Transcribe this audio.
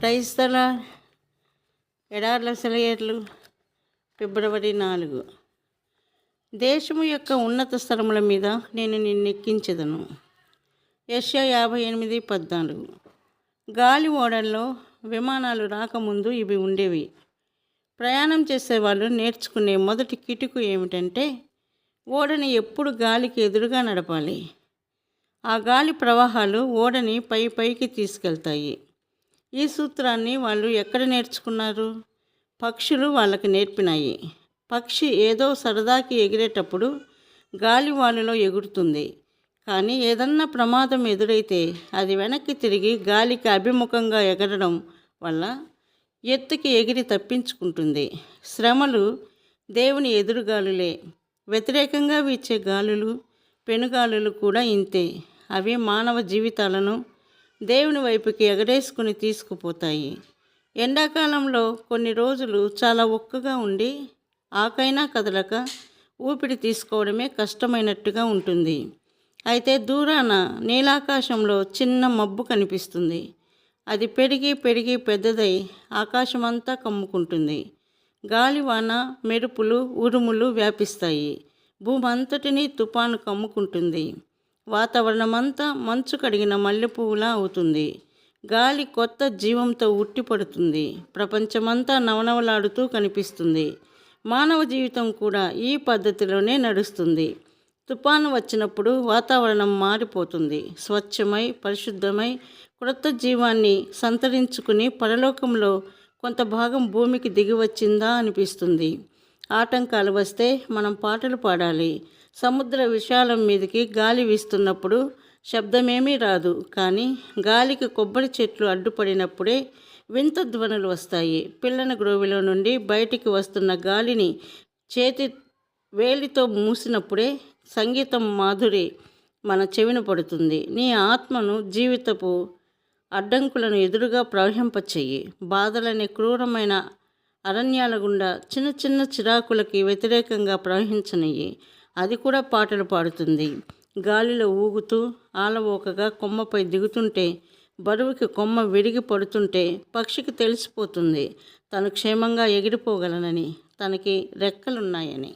Praise the lord. ఎడార్ల సెలయేర్లు February 4. దేశము యొక్క ఉన్నత స్థలముల మీద నేను నిన్నెక్కించెదను. యెషయా 58:14. గాలి ఓడల్లో విమానాలు రాకముందు ఇవి ఉండేవి. ప్రయాణం చేసేవాళ్ళు నేర్చుకునే మొదటి కిటుకు ఏమిటంటే ఓడని ఎప్పుడు గాలికి ఎదురుగా నడపాలి. ఆ గాలి ప్రవాహాలు ఓడని పైకి తీసుకెళ్తాయి. ఈ సూత్రాన్ని వాళ్ళు ఎక్కడ నేర్చుకున్నారు? పక్షులు వాళ్ళకి నేర్పినాయి. పక్షి ఏదో సరదాకి ఎగిరేటప్పుడు గాలివాలులో ఎగురుతుంది. కానీ ఏదన్నా ప్రమాదం ఎదురైతే అది వెనక్కి తిరిగి గాలికి అభిముఖంగా ఎగరడం వల్ల ఎత్తుకి ఎగిరి తప్పించుకుంటుంది. శ్రమలు దేవుని ఎదురుగాలులే. వ్యతిరేకంగా వీచే గాలులు, పెనుగాలులు కూడా ఇంతే. అవి మానవ జీవితాలను దేవుని వైపుకి ఎగరేసుకుని తీసుకుపోతాయి. ఎండాకాలంలో కొన్ని రోజులు చాలా ఒక్కగా ఉండి ఆకైనా కదలక ఊపిరి తీసుకోవడమే కష్టమైనట్టుగా ఉంటుంది. అయితే దూరాన నీలాకాశంలో చిన్న మబ్బు కనిపిస్తుంది. అది పెరిగి పెద్దదై ఆకాశమంతా కమ్ముకుంటుంది. గాలివాన, మెరుపులు, ఉరుములు వ్యాపిస్తాయి. భూమంతటిని తుఫాను కమ్ముకుంటుంది. వాతావరణమంతా మంచు కడిగిన మల్లెపువ్వులా అవుతుంది. గాలి కొత్త జీవంతో ఉట్టిపడుతుంది. ప్రపంచమంతా నవనవలాడుతూ కనిపిస్తుంది. మానవ జీవితం కూడా ఈ పద్ధతిలోనే నడుస్తుంది. తుఫాను వచ్చినప్పుడు వాతావరణం మారిపోతుంది. స్వచ్ఛమై, పరిశుద్ధమై, క్రొత్త జీవాన్ని సంతరించుకుని పరలోకంలో కొంత భాగం భూమికి దిగి వచ్చిందా అనిపిస్తుంది. ఆటంకాలు వస్తే మనం పాటలు పాడాలి. సముద్ర విశాలం మీదకి గాలి వీస్తున్నప్పుడు శబ్దమేమీ రాదు. కానీ గాలికి కొబ్బరి చెట్లు అడ్డుపడినప్పుడే వింత ధ్వనులు వస్తాయి. పిల్లన గ్రోవిలో నుండి బయటికి వస్తున్న గాలిని చేతి వేలితో మూసినప్పుడే సంగీతం మాధురి మన చెవిన పడుతుంది. నీ ఆత్మను జీవితపు అడ్డంకులను ఎదురుగా ప్రవహింపచెయ్యి. బాధలనే క్రూరమైన అరణ్యాల గుండా చిన్న చిన్న చిరాకులకి వ్యతిరేకంగా ప్రవహించనియ్యి. అది కూడా పాటలు పాడుతుంది. గాలిలో ఊగుతూ ఆలవోకగా కొమ్మపై దిగుతుంటే, బరువుకి కొమ్మ విరిగి పడుతుంటే పక్షికి తెలిసిపోతుంది తను క్షేమంగా ఎగిరిపోగలనని, తనకి రెక్కలున్నాయని.